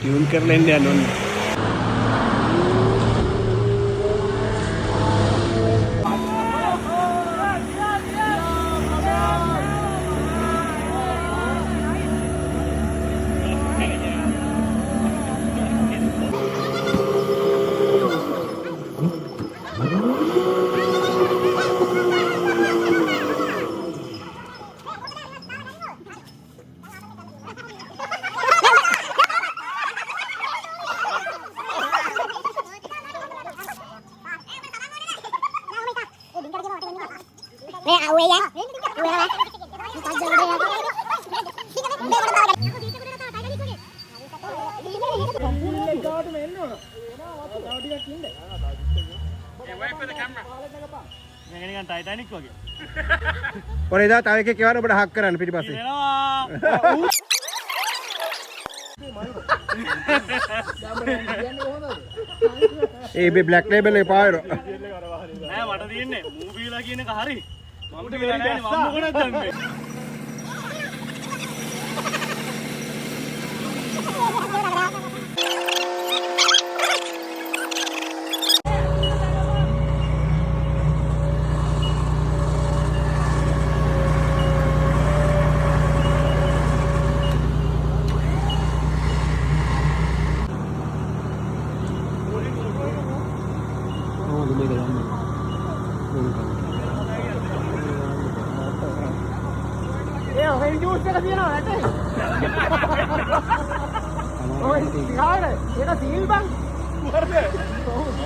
Tune කරලා එන්න යන්න ඕනේ. ටයිටැනික් වගේ. ඔය ඉදා තව එකෙක් එවන්න ඔබට හක් කරන්න පිටිපස්සේ. ඒ බ්ලැක් ලේබල් එක පායරෝ. නෑ මට තියෙන්නේ මූවීලා කියන එක හරි. මම වෙලා නෑනේ මම මොකටද දැම්මේ.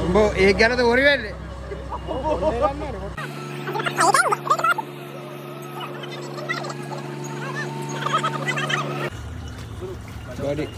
උඹ ඒක ගැනද හොරි වෙන්නේ? Got it.